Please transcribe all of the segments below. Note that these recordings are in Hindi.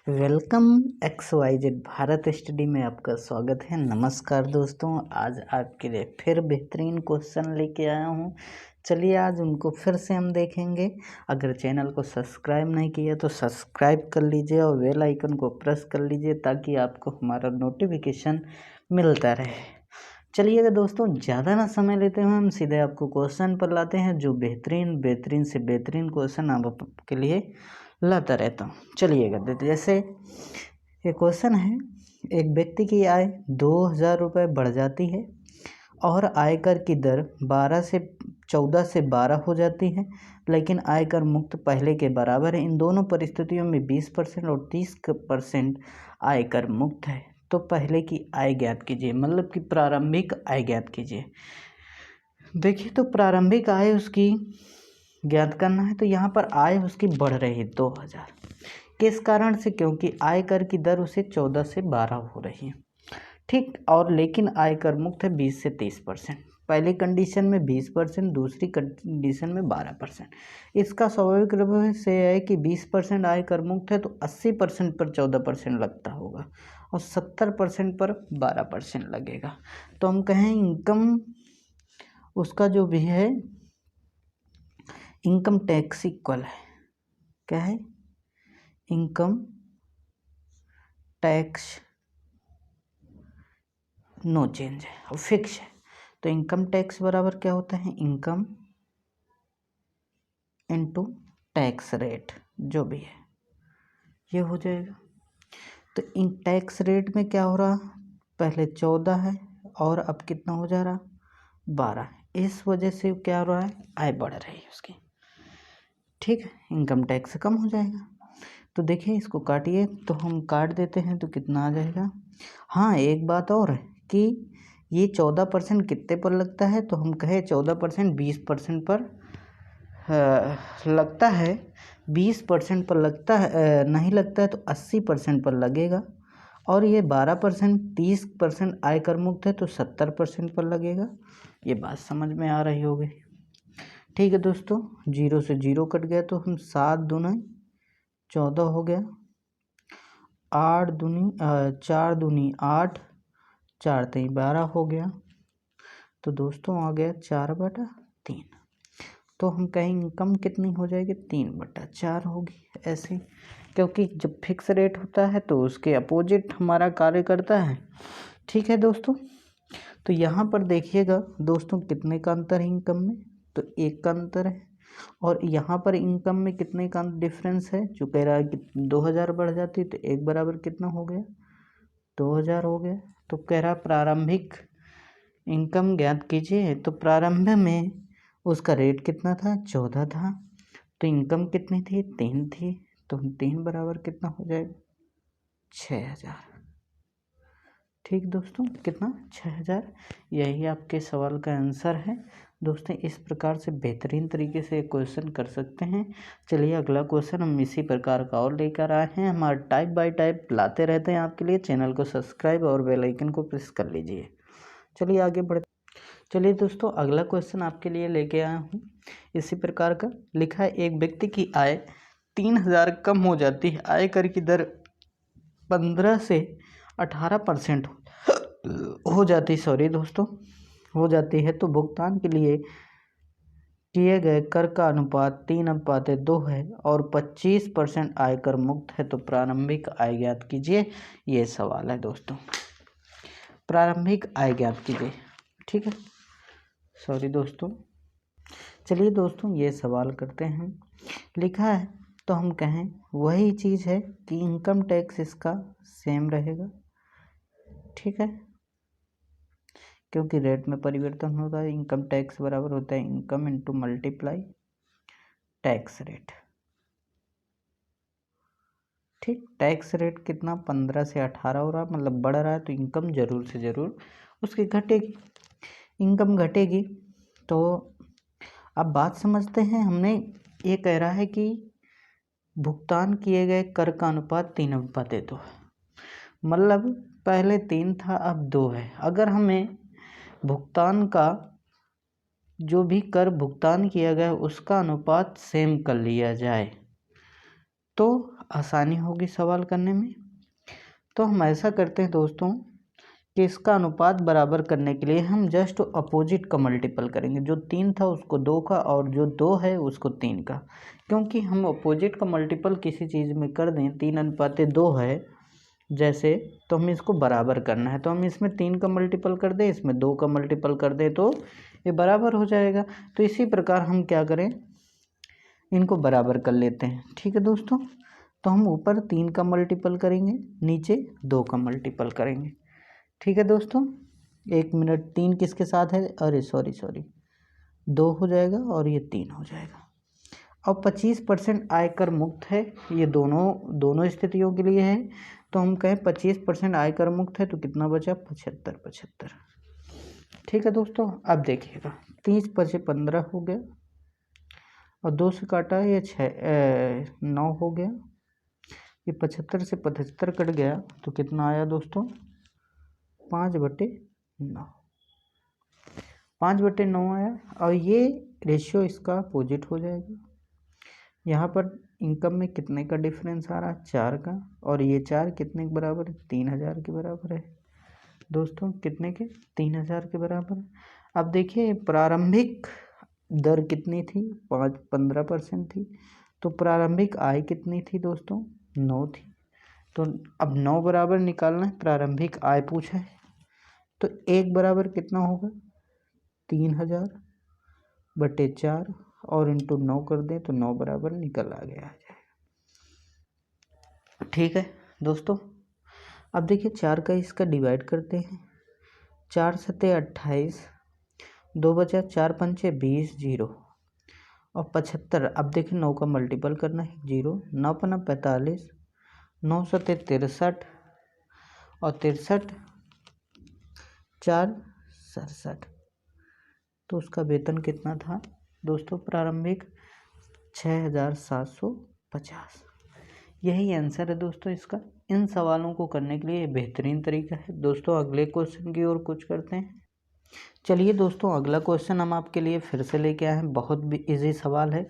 वेलकम XYZ भारत स्टडी में आपका स्वागत है। नमस्कार दोस्तों, आज आपके लिए फिर बेहतरीन क्वेश्चन लेके आया हूँ। चलिए आज उनको फिर से हम देखेंगे। अगर चैनल को सब्सक्राइब नहीं किया तो सब्सक्राइब कर लीजिए और बेल आइकन को प्रेस कर लीजिए ताकि आपको हमारा नोटिफिकेशन मिलता रहे। चलिएगा दोस्तों, ज़्यादा ना समय लेते हुए हम सीधे आपको क्वेश्चन पर लाते हैं, जो बेहतरीन से बेहतरीन क्वेश्चन आपके लिए लाता रहता हूँ। चलिएगा, जैसे ये क्वेश्चन है, एक व्यक्ति की आय 2000 रुपये बढ़ जाती है और आयकर की दर 14 से 12 हो जाती है, लेकिन आयकर मुक्त पहले के बराबर है। इन दोनों परिस्थितियों में 20% और 30% आयकर मुक्त है। तो पहले की आय ज्ञात कीजिए, मतलब कि प्रारंभिक आय ज्ञात कीजिए। देखिए, तो प्रारंभिक आय उसकी ज्ञात करना है, तो यहाँ पर आय उसकी बढ़ रही है 2000। किस कारण से? क्योंकि आयकर की दर उसे 14 से 12 हो रही है, ठीक। और लेकिन आयकर मुक्त है 20 से 30%। पहली कंडीशन में 20%, दूसरी कंडीशन में 12%। इसका स्वाभाविक रूप से है कि 20% आयकर मुक्त है तो 80% पर 14% लगता होगा और 70% पर 12% लगेगा। तो हम कहें इनकम उसका जो भी है इनकम टैक्स इक्वल है, क्या है? इनकम टैक्स नो चेंज है और फिक्स है। तो इनकम टैक्स बराबर क्या होता है? इनकम इनटू टैक्स रेट, जो भी है ये हो जाएगा। तो इन टैक्स रेट में क्या हो रहा, पहले 14 है और अब कितना हो जा रहा? 12। इस वजह से क्या हो रहा है? आय बढ़ रही है उसकी, ठीक है। इनकम टैक्स कम हो जाएगा। तो देखिए, इसको काटिए, तो हम काट देते हैं तो कितना आ जाएगा। हाँ, एक बात और है कि ये 14% कितने पर लगता है, तो हम कहे 14% 20% पर लगता है। 20% पर लगता है, नहीं लगता है तो 80% पर लगेगा। और ये 12% 30% आयकर मुक्त है तो 70% पर लगेगा। ये बात समझ में आ रही होगी, ठीक है दोस्तों। 0 से 0 कट गया तो हम 7 दूना 14 हो गया, 4 दूनी 8, 4 3 12 हो गया। तो दोस्तों आ गया 4/3। तो हम कहेंगे इनकम कितनी हो जाएगी? 3/4 होगी, ऐसे। क्योंकि जब फिक्स रेट होता है तो उसके अपोजिट हमारा कार्य करता है, ठीक है दोस्तों। तो यहाँ पर देखिएगा दोस्तों, कितने का अंतर है इनकम में? तो 1 का अंतर है। और यहाँ पर इनकम में कितने का डिफरेंस है? जो कह रहा है कि 2000 बढ़ जाती तो 1 बराबर कितना हो गया? 2000 हो गया। तो कह रहा प्रारंभिक इनकम ज्ञात कीजिए। तो प्रारंभ में उसका रेट कितना था? 14 था। तो इनकम कितनी थी? 3 थी। तो 3 बराबर कितना हो जाएगा? 6000, ठीक दोस्तों। कितना? 6000। यही आपके सवाल का आंसर है दोस्तों। इस प्रकार से बेहतरीन तरीके से क्वेश्चन कर सकते हैं। चलिए अगला क्वेश्चन हम इसी प्रकार का और लेकर आए हैं। हमारा टाइप बाय टाइप लाते रहते हैं आपके लिए। चैनल को सब्सक्राइब और बेल आइकन को प्रेस कर लीजिए। चलिए आगे बढ़ते। चलिए दोस्तों, अगला क्वेश्चन आपके लिए लेके आया हूँ। इसी प्रकार का लिखा है, एक व्यक्ति की आय 3000 कम हो जाती है, आयकर की दर 15 से 18% हो जाती, सॉरी दोस्तों, हो जाती है। तो भुगतान के लिए किए गए कर का अनुपात 3/2 है और 25% आयकर मुक्त है। तो प्रारंभिक आय ज्ञात कीजिए। ये सवाल है दोस्तों, प्रारंभिक आय ज्ञात कीजिए, ठीक है। सॉरी दोस्तों, चलिए दोस्तों ये सवाल करते हैं। लिखा है, तो हम कहें वही चीज़ है कि इनकम टैक्स इसका सेम रहेगा, ठीक है। क्योंकि रेट में परिवर्तन होता है। इनकम टैक्स बराबर होता है income into multiply tax rate, ठीक। टैक्स रेट कितना? 15 से 18 हो रहा, मतलब बढ़ रहा है। तो इनकम जरूर से ज़रूर उसकी घटेगी, इनकम घटेगी। तो अब बात समझते हैं। हमने ये कह रहा है कि भुगतान किए गए कर का अनुपात 3/2 है, मतलब पहले 3 था अब 2 है। अगर हमें भुगतान का जो भी कर भुगतान किया गया उसका अनुपात सेम कर लिया जाए तो आसानी होगी सवाल करने में। तो हम ऐसा करते हैं दोस्तों कि इसका अनुपात बराबर करने के लिए हम जस्ट अपोजिट का मल्टीपल करेंगे। जो 3 था उसको 2 का, और जो 2 है उसको 3 का। क्योंकि हम अपोजिट का मल्टीपल किसी चीज़ में कर दें, 3:2 है जैसे, तो हमें इसको बराबर करना है। तो हम इसमें 3 का मल्टीपल कर दें, इसमें 2 का मल्टीपल कर दें, तो ये बराबर हो जाएगा। तो इसी प्रकार हम क्या करें, इनको बराबर कर लेते हैं। ठीक है दोस्तों, तो हम ऊपर 3 का मल्टीपल करेंगे, नीचे 2 का मल्टीपल करेंगे। ठीक है दोस्तों, 1 मिनट। 3 किसके साथ है, अरे सॉरी 2 हो जाएगा और ये 3 हो जाएगा। अब 25% आयकर मुक्त है, ये दोनों स्थितियों के लिए है। तो हम कहें 25% आयकर मुक्त है, तो कितना बचा, 75। ठीक है दोस्तों, अब देखिएगा 30 × 15 हो गया, और 2 से काटा है ये 9 हो गया। ये 75 से 75 कट गया, तो कितना आया दोस्तों, 5/9। 5/9 आया, और ये रेशियो इसका अपोजिट हो जाएगा। यहाँ पर इनकम में कितने का डिफरेंस आ रहा है, 4 का, और ये 4 कितने के बराबर है, 3000 के बराबर है दोस्तों। कितने के, 3000 के बराबर है। अब देखिए प्रारंभिक दर कितनी थी, 15% थी। तो प्रारंभिक आय कितनी थी दोस्तों, 9 थी। तो अब 9 बराबर निकालना है, प्रारंभिक आय पूछा है। तो 1 बराबर कितना होगा, 3000/4, और इंटू 9 कर दें तो 9 बराबर निकल आ जाएगा। ठीक है दोस्तों, अब देखिए 4 का इसका डिवाइड करते हैं। 4 7 28, 2 बचा, 4 पंचे 20, 0 और 75। अब देखिए 9 का मल्टीपल करना है, 0, 9 पन्ना 45, 9 7 63, और 63 4 67। तो उसका वेतन कितना था दोस्तों, प्रारंभिक 6750। यही आंसर है दोस्तों इसका। इन सवालों को करने के लिए बेहतरीन तरीका है दोस्तों। अगले क्वेश्चन की ओर कुछ करते हैं। चलिए दोस्तों, अगला क्वेश्चन हम आपके लिए फिर से लेके आए हैं। बहुत भी इजी सवाल है।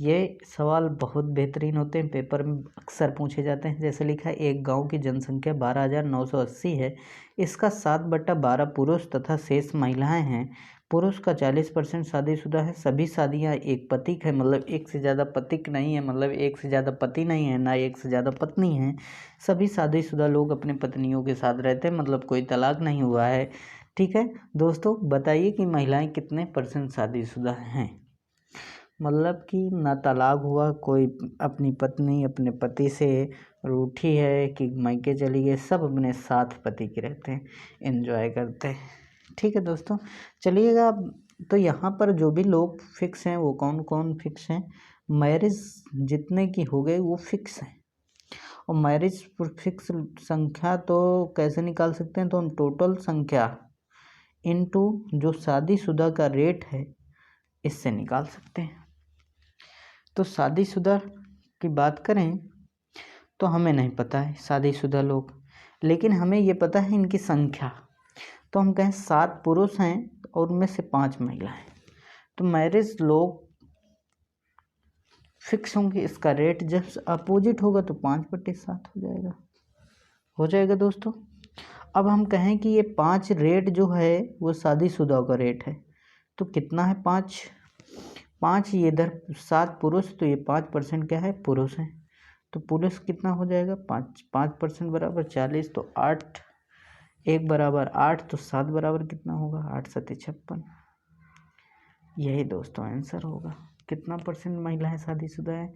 ये सवाल बहुत बेहतरीन होते हैं, पेपर में अक्सर पूछे जाते हैं। जैसे लिखा है, एक गांव की जनसंख्या 12,980 है। इसका 7/12 पुरुष तथा शेष महिलाएं हैं। पुरुष का 40% शादीशुदा है। सभी शादियां एक पतिक है, मतलब एक से ज़्यादा पतिक नहीं है, मतलब एक से ज़्यादा पति नहीं है, ना एक से ज़्यादा पत्नी है। सभी शादीशुदा लोग अपने पत्नियों के साथ रहते हैं, मतलब कोई तलाक नहीं हुआ है। ठीक है दोस्तों, बताइए कि महिलाएं कितने % शादीशुदा हैं। मतलब कि ना तलाक हुआ, कोई अपनी पत्नी अपने पति से रूठी है कि मायके चली गई, सब अपने साथ पति के रहते हैं, एंजॉय करते हैं। ठीक है दोस्तों, चलिएगा। तो यहाँ पर जो भी लोग फिक्स हैं वो कौन कौन फिक्स हैं, मैरिज जितने की हो गई वो फिक्स हैं। और मैरिज फिक्स संख्या तो कैसे निकाल सकते हैं, तो हम टोटल संख्या इनटू जो शादीशुदा का रेट है इससे निकाल सकते हैं। तो शादीशुदा की बात करें तो हमें नहीं पता है शादीशुदा लोग, लेकिन हमें ये पता है इनकी संख्या। तो हम कहें 7 पुरुष हैं और उनमें से 5 महिलाएं। तो मैरिज लोग फिक्स होंगे, इसका रेट जब अपोजिट होगा तो 5/7 हो जाएगा दोस्तों। अब हम कहें कि ये 5 रेट जो है वो शादीशुदा का रेट है, तो कितना है, 5 ये इधर 7 पुरुष, तो ये 5% क्या है, पुरुष है। तो पुरुष कितना हो जाएगा, 5% बराबर 40, तो 8 1 बराबर 8, तो 7 बराबर कितना होगा, 8 7 56। यही दोस्तों आंसर होगा। कितना % महिलाएं शादीशुदा है,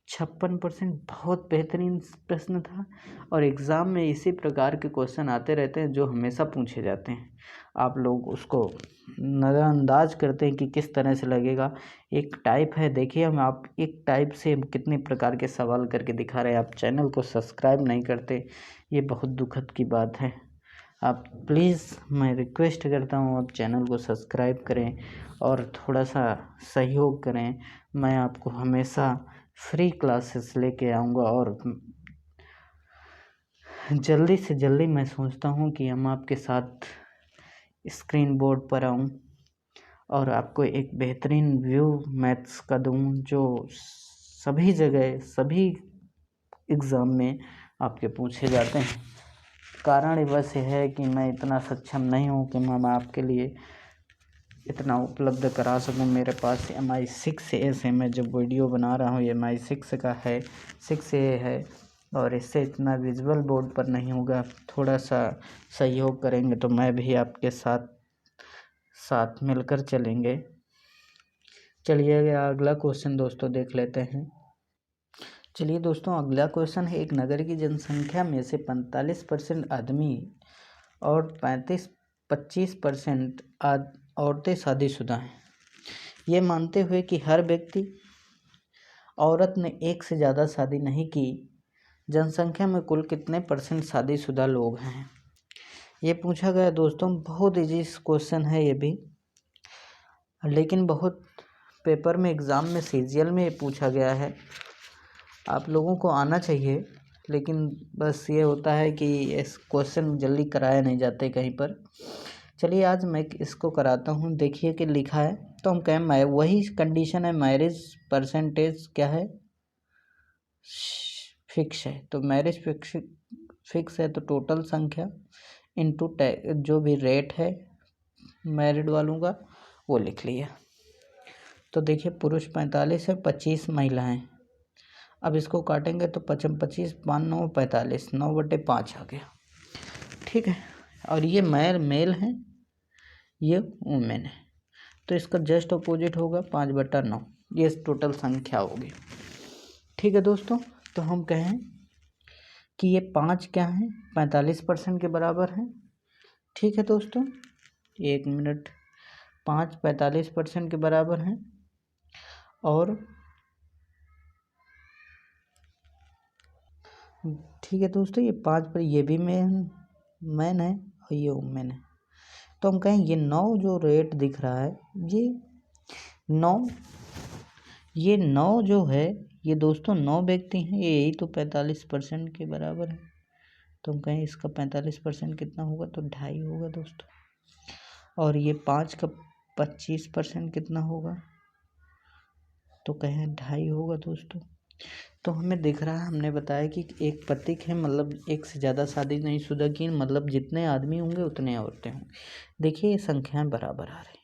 56%। बहुत बेहतरीन प्रश्न था, और एग्ज़ाम में इसी प्रकार के क्वेश्चन आते रहते हैं जो हमेशा पूछे जाते हैं। आप लोग उसको नज़रअंदाज करते हैं कि किस तरह से लगेगा। एक टाइप है, देखिए हम आप एक टाइप से कितने प्रकार के सवाल करके दिखा रहे हैं। आप चैनल को सब्सक्राइब नहीं करते, ये बहुत दुखद की बात है। आप प्लीज़, मैं रिक्वेस्ट करता हूँ, आप चैनल को सब्सक्राइब करें और थोड़ा सा सहयोग करें। मैं आपको हमेशा फ्री क्लासेस लेके आऊँगा, और जल्दी से जल्दी मैं सोचता हूँ कि हम आपके साथ स्क्रीन बोर्ड पर आऊँ और आपको एक बेहतरीन व्यू मैथ्स का दूँ, जो सभी जगह सभी एग्ज़ाम में आपके पूछे जाते हैं। कारण बस यह है कि मैं इतना सक्षम नहीं हूँ कि मैं आपके लिए इतना उपलब्ध करा सकूँ। मेरे पास MI6A है, मैं जब वीडियो बना रहा हूँ MI6 का है, 6A है, और इससे इतना विजुअल बोर्ड पर नहीं होगा। थोड़ा सा सहयोग करेंगे तो मैं भी आपके साथ मिलकर चलेंगे। चलिए अगला क्वेश्चन दोस्तों देख लेते हैं। चलिए दोस्तों अगला क्वेश्चन है, एक नगर की जनसंख्या में से 45% आदमी और 25% औरतें शादीशुदा हैं। ये मानते हुए कि हर व्यक्ति औरत ने एक से ज़्यादा शादी नहीं की, जनसंख्या में कुल कितने % शादीशुदा लोग हैं? ये पूछा गया दोस्तों। बहुत इजी क्वेश्चन है ये भी, लेकिन बहुत पेपर में एग्ज़ाम में CGL में ये पूछा गया है। आप लोगों को आना चाहिए, लेकिन बस ये होता है कि इस क्वेश्चन जल्दी कराए नहीं जाते कहीं पर। चलिए आज मैं इसको कराता हूँ। देखिए कि लिखा है, तो हम कहें वही कंडीशन है, मैरिज परसेंटेज क्या है, फिक्स है। तो मैरिज फिक्स है तो टोटल संख्या इनटू जो भी रेट है मैरिड वालों का वो लिख लिया। तो देखिए पुरुष 45 है, 25 महिलाएं। अब इसको काटेंगे तो 25 5 9 45, 9/5 आ गया। ठीक है, और ये मेल है, ये वुमेन है, तो इसका जस्ट अपोजिट होगा 5/9। ये टोटल संख्या होगी। ठीक है दोस्तों, तो हम कहें कि ये 5 क्या है, 45% के बराबर है। ठीक है दोस्तों, 1 मिनट, 5 45% के बराबर हैं, और ठीक है दोस्तों ये 5 पर ये भी मैन है और ये वुमेन है। तो हम कहें ये 9 जो रेट दिख रहा है, ये 9 जो है, ये दोस्तों 9 व्यक्ति हैं, ये यही तो 45% के बराबर है। तो हम कहें इसका 45% कितना होगा, तो 2.5 होगा दोस्तों। और ये 5 का 25% कितना होगा, तो कहें 2.5 होगा दोस्तों। तो हमें दिख रहा है, हमने बताया कि एक प्रतीक है, मतलब एक से ज़्यादा शादी नहीं शुदा की, मतलब जितने आदमी होंगे उतने औरतें होंगी। देखिए ये संख्याएं बराबर आ रही,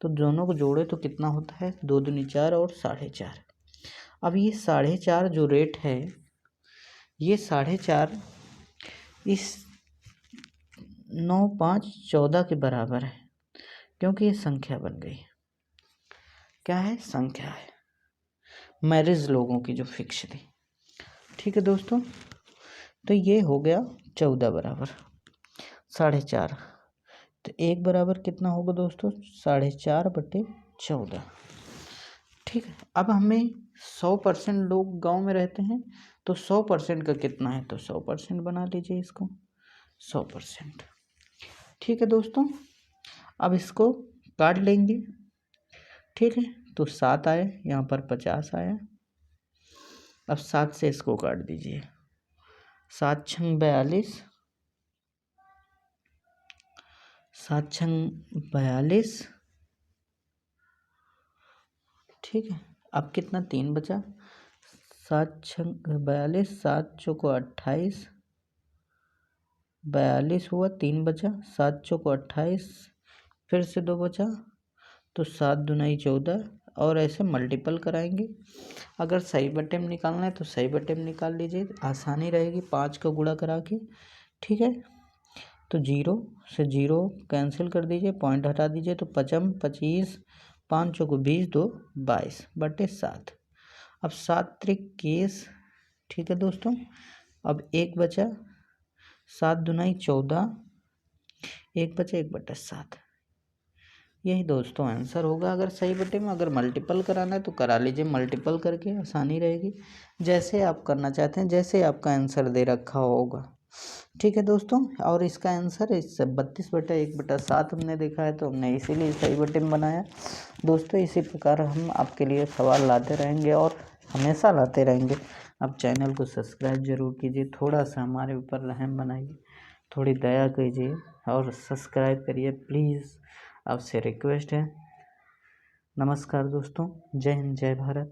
तो दोनों को जोड़े तो कितना होता है, 2 दूनी 4 और 4.5। अब ये 4.5 जो रेट है, ये 4.5 इस 9 5 14 के बराबर है, क्योंकि ये संख्या बन गई। क्या है, संख्या है मैरिज लोगों की जो फिक्स थी। ठीक है दोस्तों, तो ये हो गया 14 बराबर 4.5। तो 1 बराबर कितना होगा दोस्तों, 4.5/14। ठीक है, अब हमें 100% लोग गांव में रहते हैं, तो 100% का कितना है, तो 100% बना लीजिए इसको, 100%। ठीक है दोस्तों, अब इसको काट लेंगे। ठीक है, तो 7 आए, यहाँ पर 50 आया। अब 7 से इसको काट दीजिए, 7 छंग 42, 7 छंग 42। ठीक है, अब कितना 3 बचा, 7 छंग 42, 7 चौको 28, 42 हुआ, 3 बचा, 7 चौको 28, फिर से 2 बचा, तो 7 दूनी 14, और ऐसे मल्टीपल कराएंगे। अगर सही बटे में निकालना है तो सही बटे में निकाल लीजिए, आसानी रहेगी 5 का गुणा करा के। ठीक है, तो 0 से 0 कैंसिल कर दीजिए, पॉइंट हटा दीजिए, तो 5 25, 5 चौको 20, 2 22/7। अब 7 त्रिक 21। ठीक है दोस्तों, अब 1 बचा, 7 दूनी 14, 1 बचा, 1/7। यही दोस्तों आंसर होगा अगर सही बटे में। अगर मल्टीपल कराना है तो करा लीजिए, मल्टीपल करके आसानी रहेगी, जैसे आप करना चाहते हैं, जैसे आपका आंसर दे रखा होगा। ठीक है दोस्तों, और इसका आंसर इस 32/1/7 हमने देखा है, तो हमने इसीलिए सही बटे में बनाया। दोस्तों इसी प्रकार हम आपके लिए सवाल लाते रहेंगे और हमेशा लाते रहेंगे। आप चैनल को सब्सक्राइब जरूर कीजिए, थोड़ा सा हमारे ऊपर रहम बनाइए, थोड़ी दया कीजिए और सब्सक्राइब करिए प्लीज़, आपसे रिक्वेस्ट है। नमस्कार दोस्तों, जय हिंद, जय भारत।